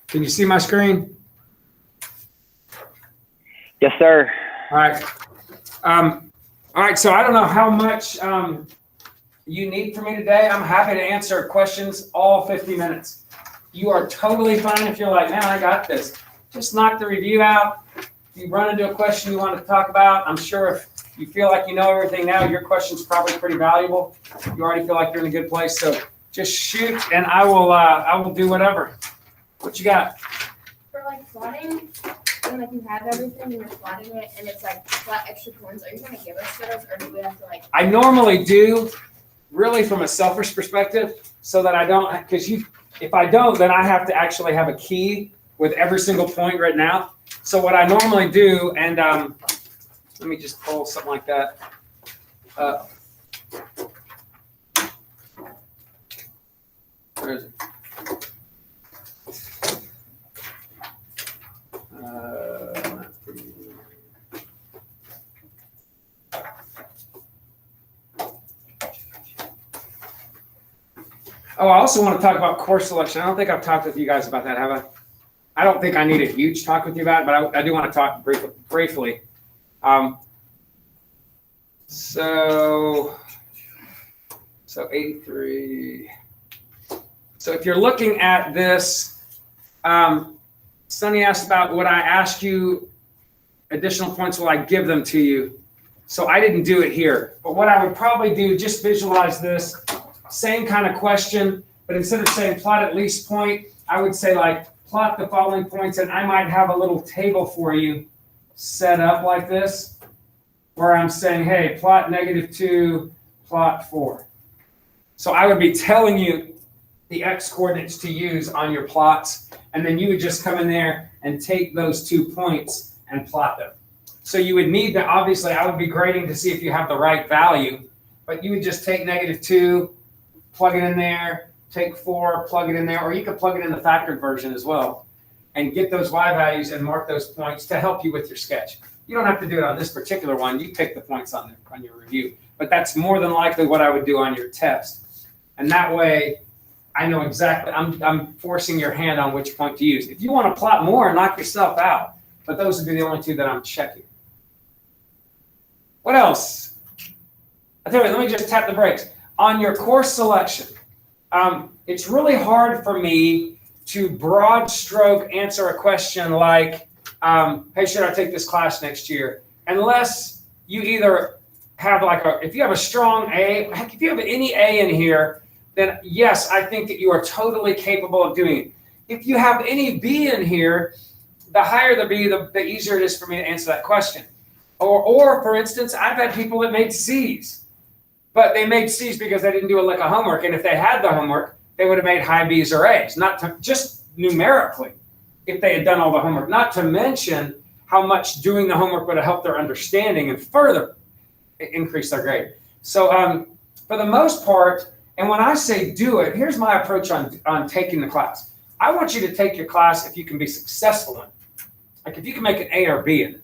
Can you see my screen? Yes, sir. All right. All right. So I don't know how much you need from me today. I'm happy to answer questions all 50 minutes. You are totally fine if you're like, man, I got this. Just knock the review out. If you run into a question you want to talk about, I'm sure if you feel like you know everything now, your question's probably pretty valuable. You already feel like you're in a good place. So just shoot and I will do whatever. What you got? For like plotting, when like you have everything and you're plotting it and it's like flat extra points, are you gonna give us those or do we have to like? I normally do, really from a selfish perspective, so that I don't, because if I don't, then I have to actually have a key with every single point written out. So what I normally do, and let me just pull something like that. Where is it? Oh, I also want to talk about course selection. I don't think I've talked with you guys about that, have I? I don't think I need a huge talk with you about it, but I do want to talk briefly. So 83. So if you're looking at this, Sonny asked about would I ask you additional points, will I give them to you? So I didn't do it here, but what I would probably do, just visualize this, same kind of question, but instead of saying plot at least point, I would say like plot the following points, and I might have a little table for you set up like this, where I'm saying, hey, plot -2, plot 4. So I would be telling you the X coordinates to use on your plots, and then you would just come in there and take those 2 points and plot them. So you would need to, obviously, I would be grading to see if you have the right value, but you would just take -2, plug it in there, take 4, plug it in there, or you could plug it in the factored version as well, and get those Y values and mark those points to help you with your sketch. You don't have to do it on this particular one. You take the points on your review, but that's more than likely what I would do on your test. And that way, I know exactly, I'm forcing your hand on which point to use. If you want to plot more, knock yourself out, but those would be the only 2 that I'm checking. What else? I tell you, let me just tap the brakes. On your course selection, it's really hard for me to broad stroke answer a question like, hey, should I take this class next year? Unless you either have like if you have a strong A, heck, if you have any A in here, then yes, I think that you are totally capable of doing it. If you have any B in here, the higher the B, the easier it is for me to answer that question. Or for instance, I've had people that made C's, but they made C's because they didn't do a lick of homework. And if they had the homework, they would have made high B's or A's, just numerically, if they had done all the homework, not to mention how much doing the homework would have helped their understanding and further increase their grade. So for the most part, and when I say do it, here's my approach on taking the class. I want you to take your class if you can be successful in it. Like if you can make an A or B in it.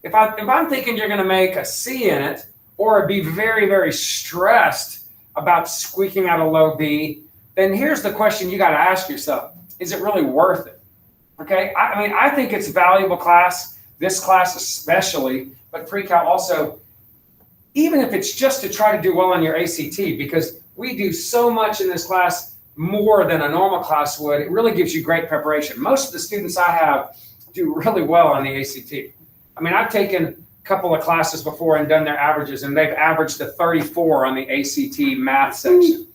If I'm thinking you're going to make a C in it or be very, very stressed about squeaking out a low B, then here's the question you got to ask yourself. Is it really worth it? Okay. I mean, I think it's a valuable class, this class especially, but pre-cal also, even if it's just to try to do well on your ACT, because we do so much in this class more than a normal class would, it really gives you great preparation. Most of the students I have do really well on the ACT. I mean, I've taken a couple of classes before and done their averages, and they've averaged a 34 on the ACT math section,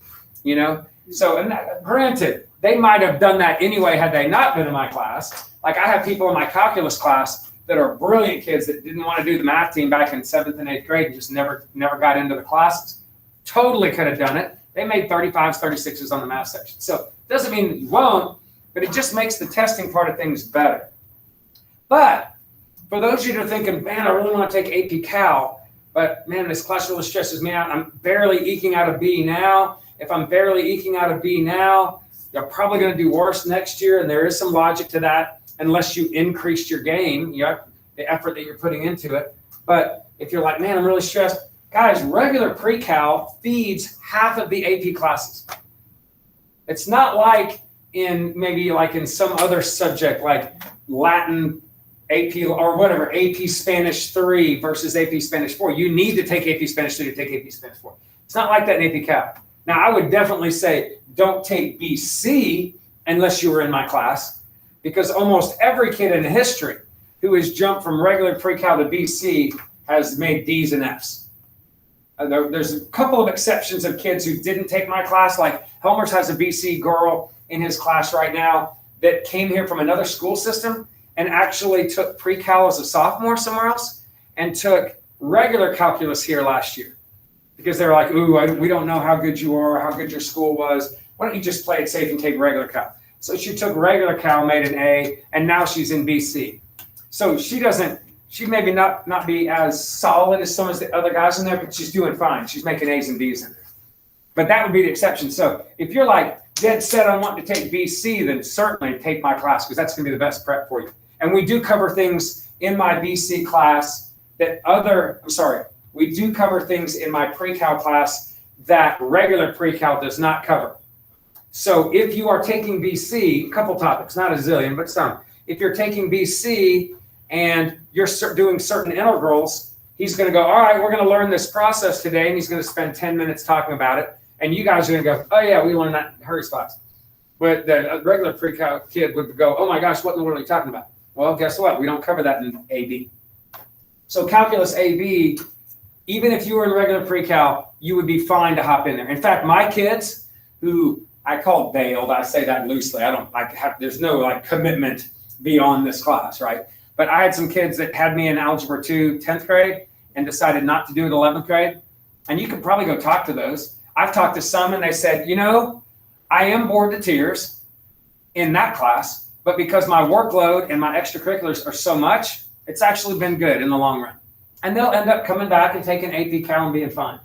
you know? So, and granted, they might have done that anyway had they not been in my class. Like I have people in my calculus class that are brilliant kids that didn't want to do the math team back in 7th and 8th grade and just never got into the classes. Totally could have done it. They made 35s, 36s on the math section. So doesn't mean you won't, but it just makes the testing part of things better. But for those of you that are thinking, man, I really want to take AP Cal, but man, this class really stresses me out. I'm barely eking out a B now. If I'm barely eking out a B now, you're probably going to do worse next year. And there is some logic to that unless you increased your game, you know, the effort that you're putting into it. But if you're like, man, I'm really stressed, guys, regular pre-cal feeds half of the AP classes. It's not like in maybe like in some other subject like Latin AP or whatever, AP Spanish 3 versus AP Spanish 4. You need to take AP Spanish 3 to take AP Spanish 4. It's not like that in AP Cal. Now, I would definitely say don't take BC unless you were in my class, because almost every kid in history who has jumped from regular pre-cal to BC has made D's and F's. There's a couple of exceptions of kids who didn't take my class, like Helmers has a BC girl in his class right now that came here from another school system and actually took pre-cal as a sophomore somewhere else and took regular calculus here last year because they're like, ooh, we don't know how good you are, how good your school was. Why don't you just play it safe and take regular cal? So she took regular cal, made an A, and now she's in BC. So she maybe not be as solid as some of the other guys in there, but she's doing fine. She's making A's and B's in there. But that would be the exception. So if you're like dead set on wanting to take BC, then certainly take my class because that's going to be the best prep for you. And we do cover things in my BC class we do cover things in my pre-cal class that regular pre-cal does not cover. So if you are taking BC, a couple topics, not a zillion, but some. If you're taking BC and you're doing certain integrals, he's going to go, all right, we're going to learn this process today, and he's going to spend 10 minutes talking about it. And you guys are going to go, oh, yeah, we learned that in Hurry's class. But the regular pre-cal kid would go, oh, my gosh, what in the world are you talking about? Well, guess what? We don't cover that in AB. So calculus AB, even if you were in regular pre-cal, you would be fine to hop in there. In fact, my kids who I call bailed, I say that loosely. There's no commitment beyond this class, right? But I had some kids that had me in Algebra 2, 10th grade, and decided not to do it 11th grade. And you can probably go talk to those. I've talked to some, and they said, I am bored to tears in that class, but because my workload and my extracurriculars are so much, it's actually been good in the long run. And they'll end up coming back and taking AP Cal and being fine,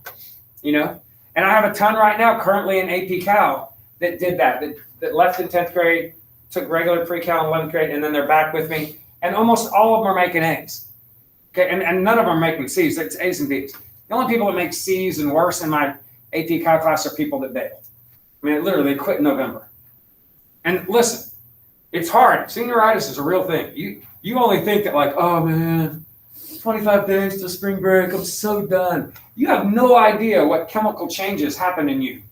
And I have a ton right now currently in AP Cal that did that left in 10th grade, took regular pre-cal in 11th grade, and then they're back with me. And almost all of them are making A's. Okay, and none of them are making C's. It's A's and B's. The only people that make C's and worse in my AP Cal class are people that bailed. I mean, literally, they quit in November. And listen, it's hard. Senioritis is a real thing. You only think that oh man, 25 days to spring break, I'm so done. You have no idea what chemical changes happen in you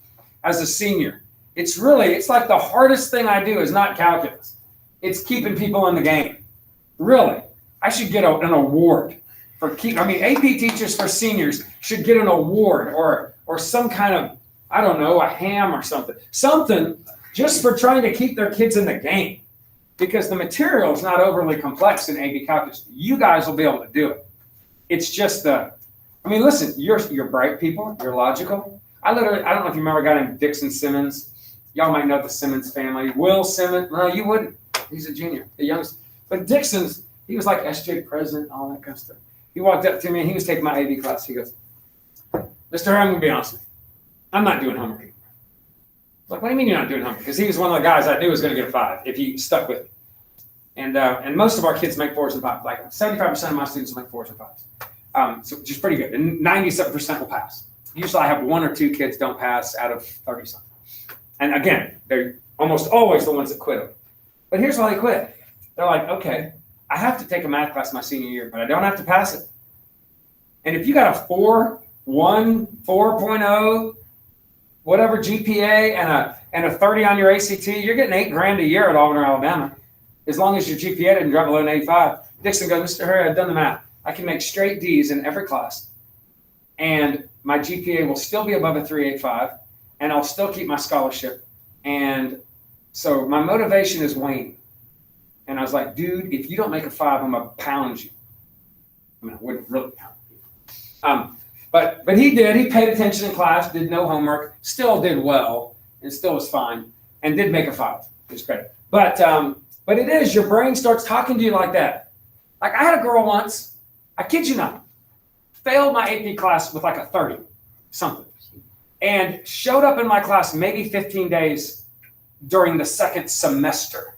as a senior. It's like the hardest thing I do is not calculus. It's keeping people in the game. Really. I should get an award for AP teachers for seniors should get an award or some kind of, I don't know, a ham or something. Something just for trying to keep their kids in the game. Because the material is not overly complex in AP calculus. You guys will be able to do it. It's just listen, you're bright people, you're logical. I don't know if you remember a guy named Dixon Simmons. Y'all might know the Simmons family. Will Simmons, no, you wouldn't. He's a junior, the youngest. But Dixon's, he was like SJ president, all that kind of stuff. He walked up to me and he was taking my AB class. He goes, Mr. Hurry, I'm going to be honest with you. I'm not doing homework anymore. I was like, what do you mean you're not doing homework? Because he was one of the guys I knew was going to get a 5 if he stuck with it. And most of our kids make 4s and 5s. Like 75% of my students make 4s and 5s. So which is pretty good. And 97% will pass. Usually I have 1 or 2 kids don't pass out of 30 something. And again, they're almost always the ones that quit them. But here's why they quit. They're like, okay, I have to take a math class my senior year, but I don't have to pass it. And if you got a 4.1, 4.0, whatever GPA and a 30 on your ACT, you're getting $8,000 a year at Auburn or Alabama, as long as your GPA didn't drop below an 85. Dixon goes, Mr. Hurry, I've done the math. I can make straight D's in every class, and my GPA will still be above a 3.85, and I'll still keep my scholarship. And so my motivation is waning. And I was like, dude, if you don't make a 5, I'm gonna pound you. I wouldn't really pound you. But he did. He paid attention in class, did no homework, still did well, and still was fine, and did make a 5. His credit. But it is, your brain starts talking to you like that. Like I had a girl once, I kid you not, failed my AP class with like a 30 something, and showed up in my class maybe 15 days during the second semester.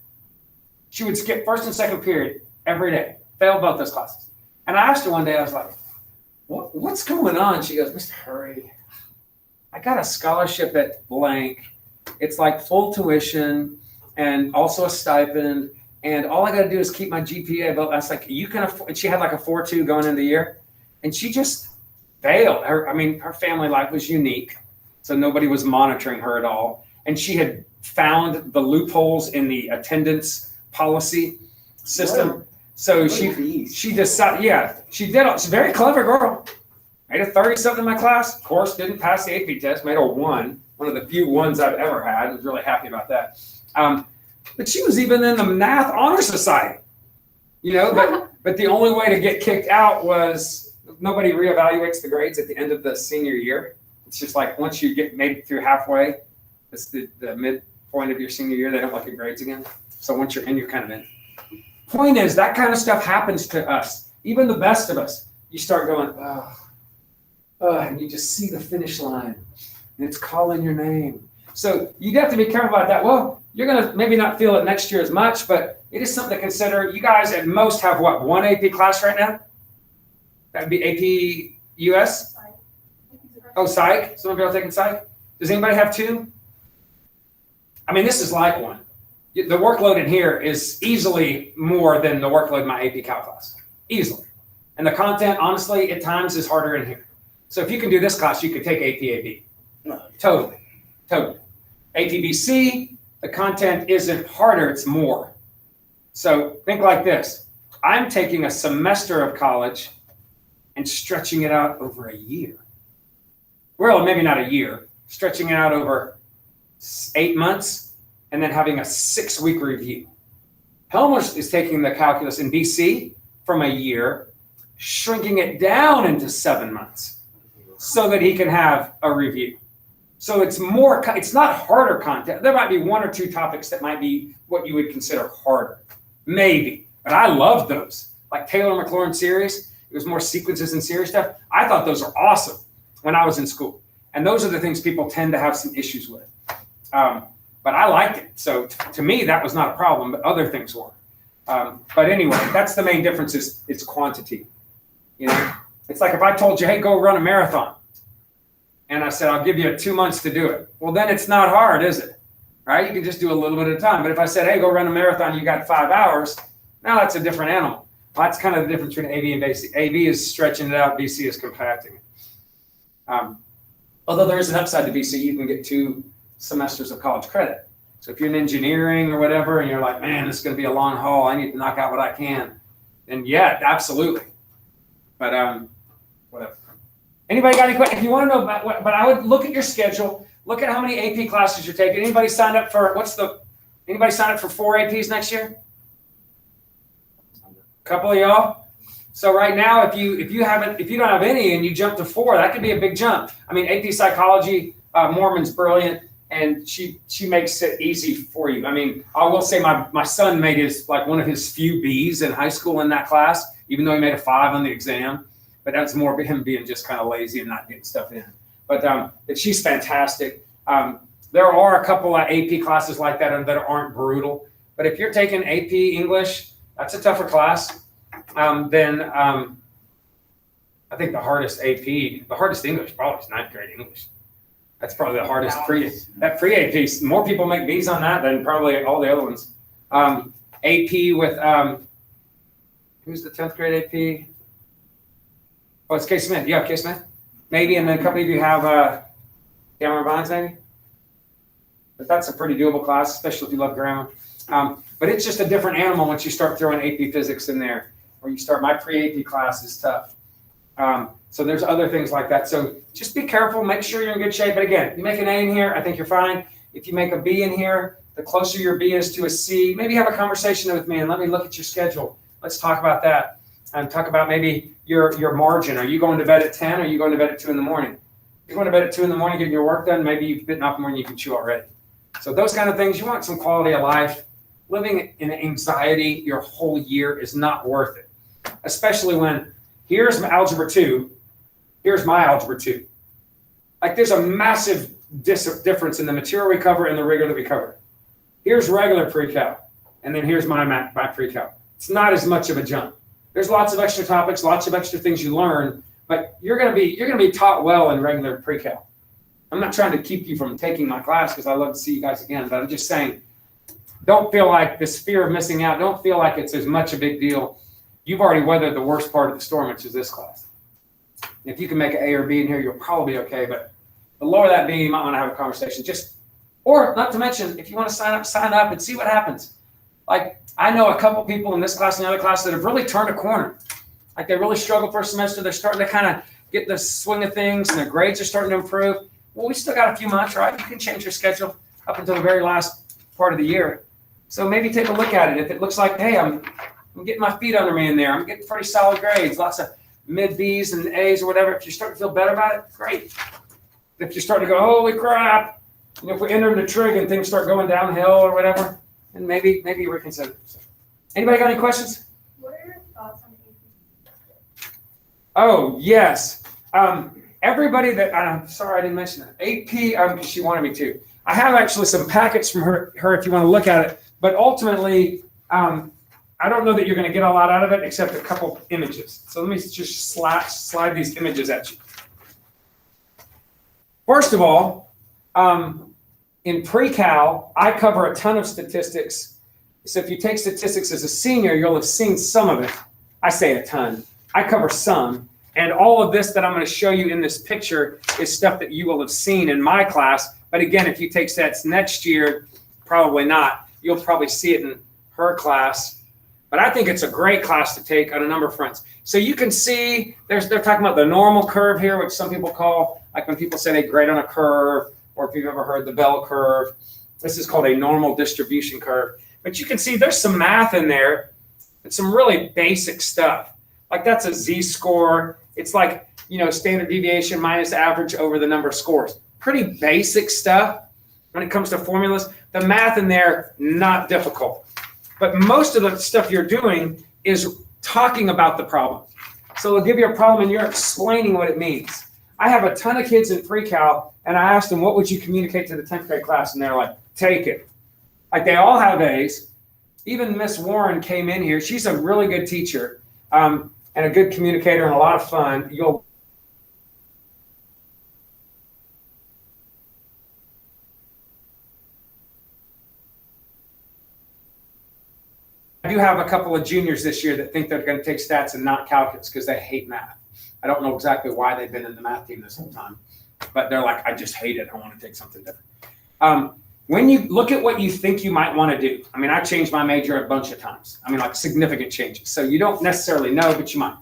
She would skip first and second period every day, failed both those classes. And I asked her one day, I was like, what's going on? She goes, Mr. Hurry, I got a scholarship at blank. It's like full tuition, and also a stipend. And all I got to do is keep my GPA. But I was like, you can afford, and she had like a 4.2 going into the year. And she just failed. Her family life was unique. So nobody was monitoring her at all. And she had found the loopholes in the attendance policy system. Whoa. So she decided, she did. She's a very clever girl. Made a 30-something in my class. Of course, didn't pass the AP test. Made a 1. One of the few ones I've ever had. I was really happy about that. But she was even in the Math Honor Society. But the only way to get kicked out was nobody reevaluates the grades at the end of the senior year. It's just like once you get made it through halfway, it's the midpoint of your senior year, they don't look at grades again. So once you're in, you're kind of in. Point is, that kind of stuff happens to us. Even the best of us. You start going, and you just see the finish line, and it's calling your name. So you have to be careful about that. Well, you're going to maybe not feel it next year as much, but it is something to consider. You guys at most have what, 1 AP class right now? That would be AP US? Oh, psych? Some of you are taking psych? Does anybody have 2? This is like 1. The workload in here is easily more than the workload in my AP Cal class. Easily. And the content, honestly, at times is harder in here. So if you can do this class, you could take AP. No. Totally. APBC, the content isn't harder, it's more. So think like this. I'm taking a semester of college and stretching it out over a year. Well, maybe not a year, stretching it out over 8 months and then having a 6-week review. Helmer is taking the calculus in BC from a year, shrinking it down into 7 months so that he can have a review. So it's not harder content. There might be 1 or 2 topics that might be what you would consider harder, maybe. But I love those, like Taylor McLaurin series. It was more sequences and series stuff. I thought those are awesome when I was in school. And those are the things people tend to have some issues with. But I liked it. So to me, that was not a problem, but other things were. But anyway, that's the main difference is it's quantity. It's like if I told you, hey, go run a marathon. And I said, I'll give you 2 months to do it. Well, then it's not hard, is it? Right? You can just do a little bit at a time. But if I said, hey, go run a marathon, you got 5 hours. Now that's a different animal. Well, that's kind of the difference between AV and BC. AV is stretching it out. BC is compacting it. Although there is an upside to BC, you can get 2 semesters of college credit. So if you're in engineering or whatever, and you're like, man, this is going to be a long haul. I need to knock out what I can. Then yeah, absolutely. But whatever. Anybody got any questions? If you want to know about what, but I would look at your schedule, look at how many AP classes you're taking. Anybody signed up for anybody signed up for 4 APs next year? A couple of y'all. So right now, if you don't have any and you jump to 4, that could be a big jump. AP psychology, Mormon's brilliant, and she makes it easy for you. I will say my son made one of his few B's in high school in that class, even though he made a 5 on the exam. But that's more of him being just kind of lazy and not getting stuff in. But she's fantastic. There are a couple of AP classes like that that aren't brutal. But if you're taking AP English, that's a tougher class. Then I think the hardest English probably is 9th grade English. That's probably the hardest pre-AP. More people make B's on that than probably all the other ones. AP with who's the 10th grade AP? Oh, it's K. Smith. You have K. Smith? Maybe, and then a couple of you have Cameron Bonds, maybe? But that's a pretty doable class, especially if you love grammar. But it's just a different animal once you start throwing AP physics in there. Or you start, my pre-AP class is tough. So there's other things like that. So just be careful, make sure you're in good shape. But again, you make an A in here, I think you're fine. If you make a B in here, the closer your B is to a C, maybe have a conversation with me and let me look at your schedule. Let's talk about that. And talk about maybe your margin. Are you going to bed at 10 or are you going to bed at 2 in the morning? If you're going to bed at 2 in the morning getting your work done, maybe you've bitten off more than you can chew already. So those kind of things, you want some quality of life. Living in anxiety your whole year is not worth it. Especially when here's my algebra 2, here's my algebra 2. Like there's a massive difference in the material we cover and the rigor that we cover. Here's regular pre-cal, and then here's my pre-cal. It's not as much of a jump. There's lots of extra topics, lots of extra things you learn, but you're gonna be taught well in regular pre-cal. I'm not trying to keep you from taking my class because I love to see you guys again, but I'm just saying, don't feel like this fear of missing out. Don't feel like it's as much a big deal. You've already weathered the worst part of the storm, which is this class. If you can make an A or B in here, you'll probably be okay. But the lower that B, you might want to have a conversation. Or not to mention, if you want to sign up and see what happens. Like, I know a couple people in this class and the other class that have really turned a corner. Like, they really struggled for a semester. They're starting to kind of get the swing of things, and their grades are starting to improve. Well, we still got a few months, right? You can change your schedule up until the very last part of the year. So maybe take a look at it. If it looks like, hey, I'm getting my feet under me in there. I'm getting pretty solid grades, lots of mid B's and A's or whatever. If you're starting to feel better about it, great. If you're starting to go, holy crap, if we enter the trig and things start going downhill or whatever, then maybe reconsider. Anybody got any questions? What are your thoughts on AP? Oh, yes. Everybody that, I'm sorry I didn't mention that. AP, she wanted me to. I have actually some packets from her if you want to look at it. But ultimately, I don't know that you're going to get a lot out of it except a couple images. So let me just slide these images at you. First of all, in pre-cal, I cover a ton of statistics. So if you take statistics as a senior, you'll have seen some of it. I say a ton. I cover some. And all of this that I'm going to show you in this picture is stuff that you will have seen in my class. But again, if you take stats next year, probably not. You'll probably see it in her class. But I think it's a great class to take on a number of fronts. So you can see they're talking about the normal curve here, which some people call, like when people say they grade on a curve, or if you've ever heard the bell curve. This is called a normal distribution curve. But you can see there's some math in there. It's some really basic stuff. Like that's a z-score. It's like, standard deviation minus average over the number of scores. Pretty basic stuff when it comes to formulas. The math in there, not difficult. But most of the stuff you're doing is talking about the problem. So they'll give you a problem and you're explaining what it means. I have a ton of kids in pre-cal, and I asked them, what would you communicate to the 10th grade class? And they're like, take it. Like they all have A's. Even Miss Warren came in here. She's a really good teacher and a good communicator and a lot of fun. I do have a couple of juniors this year that think they're going to take stats and not calculus because they hate math. I don't know exactly why they've been in the math team this whole time, but they're like, I just hate it. I want to take something different. When you look at what you think you might want to do, I changed my major a bunch of times. Like significant changes. So you don't necessarily know, but you might.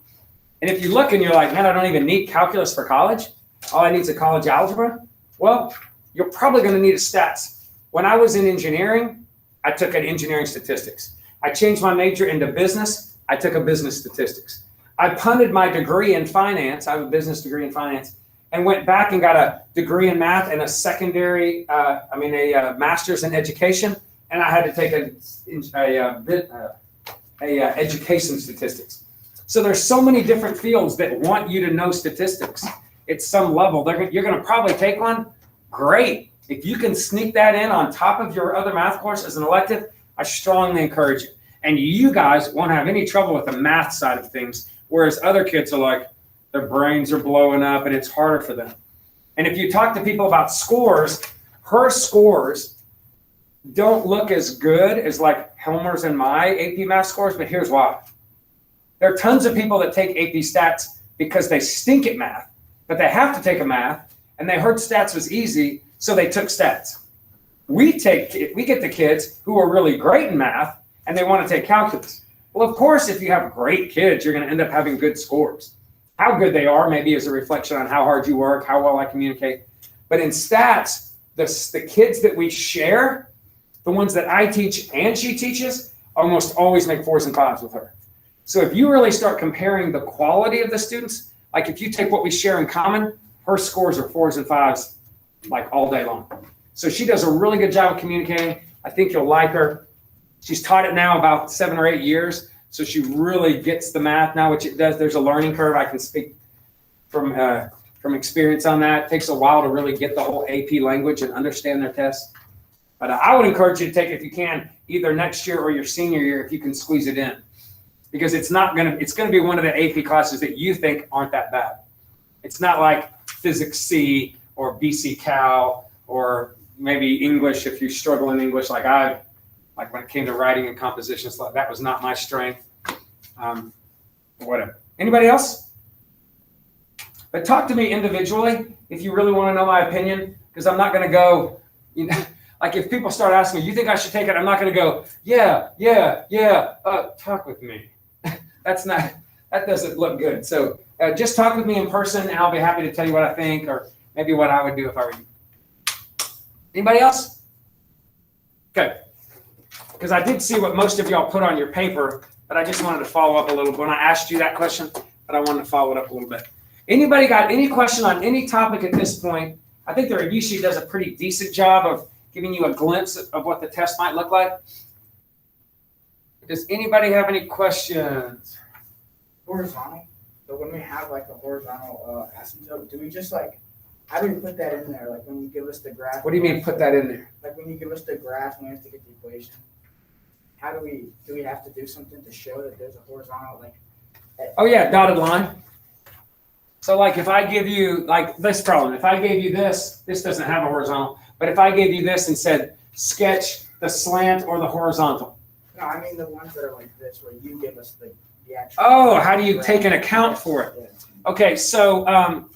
And if you look and you're like, man, I don't even need calculus for college. All I need is a college algebra. Well, you're probably going to need a stats. When I was in engineering, I took an engineering statistics. I changed my major into business. I took a business statistics. I punted my degree in finance. I have a business degree in finance, and went back and got a degree in math and a secondary, a master's in education. And I had to take a education statistics. So there's so many different fields that want you to know statistics at some level. You're going to probably take one. Great. If you can sneak that in on top of your other math course as an elective, I strongly encourage you. And you guys won't have any trouble with the math side of things, whereas other kids are like, their brains are blowing up and it's harder for them. And if you talk to people about scores, her scores don't look as good as like Helmer's and my AP math scores, but here's why. There are tons of people that take AP stats because they stink at math, but they have to take a math, and they heard stats was easy, so they took stats. We get the kids who are really great in math, and they want to take calculus. Well, of course, if you have great kids, you're going to end up having good scores. How good they are maybe is a reflection on how hard you work, how well I communicate. But in stats, the kids that we share, the ones that I teach and she teaches, almost always make 4s and 5s with her. So if you really start comparing the quality of the students, like if you take what we share in common, her scores are 4s and 5s like all day long. So she does a really good job of communicating. I think you'll like her. She's taught it now about 7 or 8 years. So she really gets the math now, which it does. There's a learning curve. I can speak from experience on that. It takes a while to really get the whole AP language and understand their tests. But I would encourage you to take it if you can, either next year or your senior year, if you can squeeze it in. Because it's going to be one of the AP classes that you think aren't that bad. It's not like Physics C or BC Cal or maybe English if you struggle in English like I like when it came to writing and composition stuff, that was not my strength. Whatever. Anybody else? But talk to me individually if you really want to know my opinion, because I'm not going to go, you know, like if people start asking me, you think I should take it? I'm not going to go, yeah. Talk with me. That doesn't look good. So just talk with me in person, and I'll be happy to tell you what I think, or maybe what I would do if I were you. Anybody else? Okay. Because I did see what most of y'all put on your paper, but I just wanted to follow up a little bit. When I asked you that question, but I wanted to follow it up a little bit. Anybody got any question on any topic at this point? I think the review sheet does a pretty decent job of giving you a glimpse of what the test might look like. Does anybody have any questions? Horizontal. So when we have like a horizontal asymptote, do we just like, how do we put that in there? Like when you give us the graph. What do you mean put that in there? Like when you give us the graph and we have to get the equation. How do we have to do something to show that there's a horizontal like? Oh yeah, dotted line. So like if I give you like this problem, if I gave you this doesn't have a horizontal, but if I gave you this and said sketch the slant or the horizontal. No, I mean the ones that are like this where you give us the actual. Oh, how do you take an account for it? Yeah. Okay, so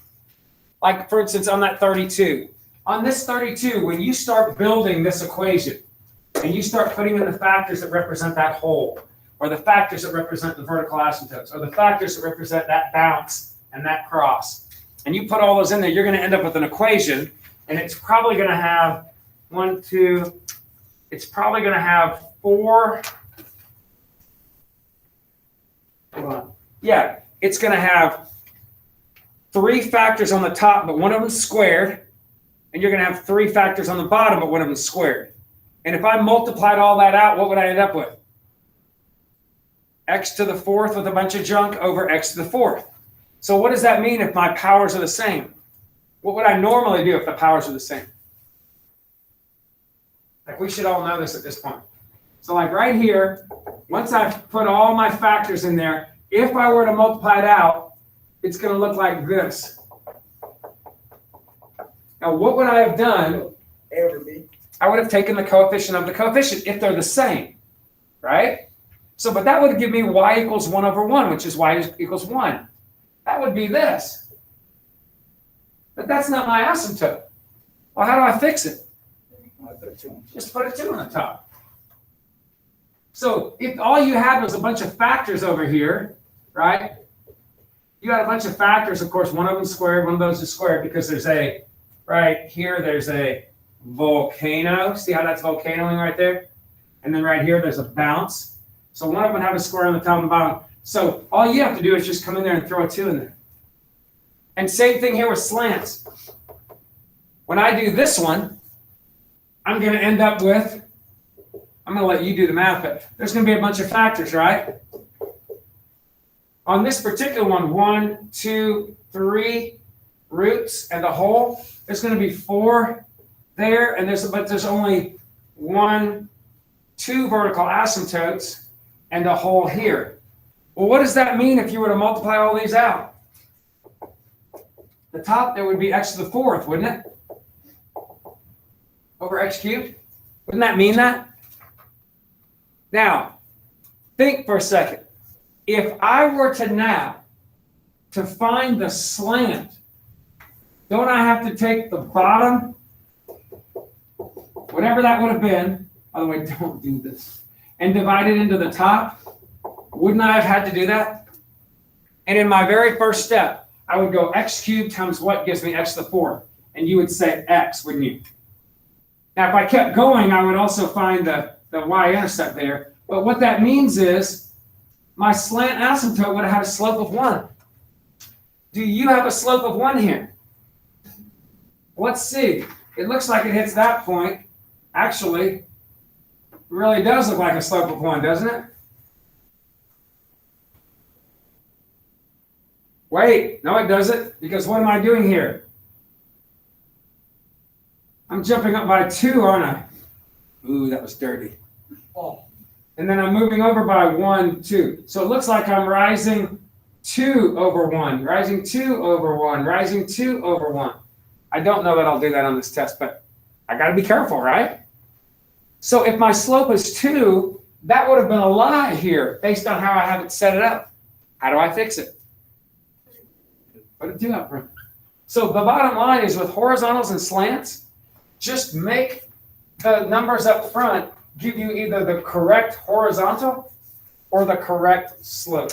like for instance on that 32. On this 32, when you start building this equation and you start putting in the factors that represent that hole, or the factors that represent the vertical asymptotes, or the factors that represent that bounce and that cross, and you put all those in there, you're going to end up with an equation, and it's probably going to have it's probably going to have 4. Hold on. Yeah, it's going to have 3 factors on the top, but one of them's squared, and you're going to have 3 factors on the bottom, but one of them's squared. And if I multiplied all that out, what would I end up with? X to the 4th with a bunch of junk over X to the 4th. So what does that mean if my powers are the same? What would I normally do if the powers are the same? Like we should all know this at this point. So like right here, once I've put all my factors in there, if I were to multiply it out, it's going to look like this. Now what would I have done? A over B. I would have taken the coefficient of the coefficient if they're the same, right? So, but that would give me y equals 1 over 1, which is y equals 1. That would be this. But that's not my asymptote. Well, how do I fix it? I put a 2. Just put a 2 on the top. So if all you had was a bunch of factors over here, right? You had a bunch of factors, of course, one of them squared, one of those is squared because there's a, right here, there's a volcano. See how that's volcanoing right there? And then right here, there's a bounce. So one of them have a square on the top and bottom. So all you have to do is just come in there and throw a 2 in there. And same thing here with slants. When I do this one, I'm going to end up with, I'm going to let you do the math, but there's going to be a bunch of factors, right? On this particular one, 1, 2, 3 roots and a hole, there's going to be 4 there, and there's only 1, 2 vertical asymptotes and a hole here. Well, what does that mean if you were to multiply all these out? The top there would be x to the 4th, wouldn't it? Over x cubed? Wouldn't that mean that? Now, think for a second. If I were to now to find the slant, don't I have to take the bottom, whatever that would have been, by the way, don't do this, and divide it into the top? Wouldn't I have had to do that? And in my very first step, I would go x cubed times what gives me x to the 4th? And you would say x, wouldn't you? Now, if I kept going, I would also find the y-intercept there. But what that means is my slant asymptote would have had a slope of 1. Do you have a slope of 1 here? Let's see. It looks like it hits that point. Actually, it really does look like a slope of 1, doesn't it? Wait, no it doesn't, because what am I doing here? I'm jumping up by 2, aren't I? Ooh, that was dirty. Oh. And then I'm moving over by 1, 2. So it looks like I'm rising 2 over 1, rising 2 over 1, rising 2 over 1. I don't know that I'll do that on this test, but I got to be careful, right? So if my slope is 2, that would have been a lie here based on how I have it set it up. How do I fix it? Put a 2 up front. So the bottom line is with horizontals and slants, just make the numbers up front give you either the correct horizontal or the correct slope.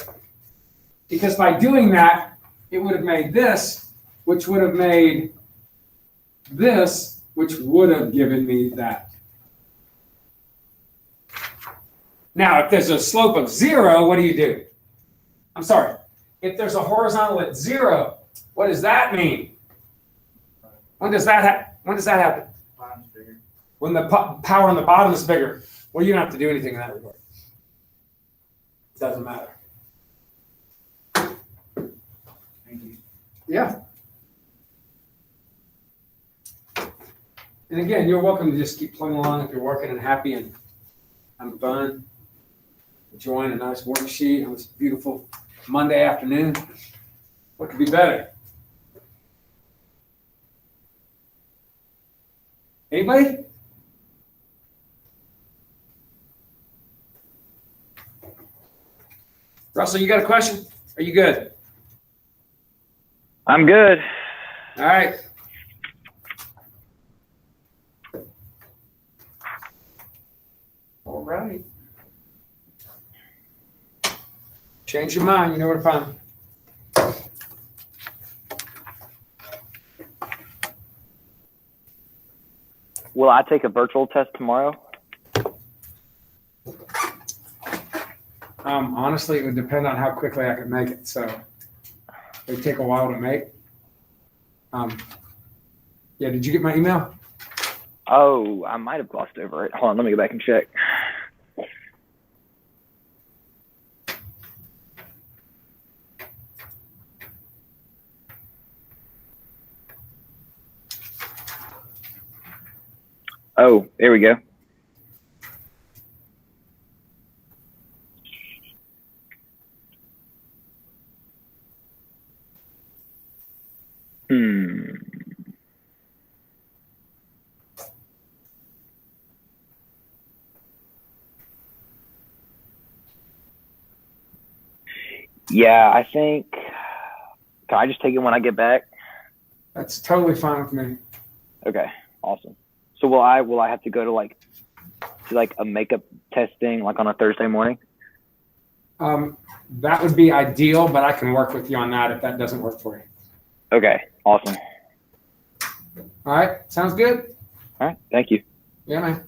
Because by doing that, it would have made this, which would have made this, which would have given me that. Now, if there's a slope of 0, what do you do? I'm sorry. If there's a horizontal at 0, what does that mean? When does that happen? Bottom's bigger. When the power on the bottom is bigger. Well, you don't have to do anything in that regard. It doesn't matter. Thank you. Yeah. And again, you're welcome to just keep plugging along if you're working and happy and having fun. Enjoying a nice worksheet on this beautiful Monday afternoon. What could be better? Anybody? Russell, you got a question? Are you good? I'm good. All right. All right. Change your mind. You know where to find me. Will I take a virtual test tomorrow? Honestly, it would depend on how quickly I can make it. So they take a while to make. Yeah, did you get my email? Oh, I might have glossed over it. Hold on, let me go back and check. Oh, there we go. Yeah, I think, can I just take it when I get back? That's totally fine with me. Okay, awesome. So will I have to go to like a makeup testing like on a Thursday morning? That would be ideal, but I can work with you on that if that doesn't work for you. Okay, awesome. All right, sounds good? All right, thank you. Yeah, man.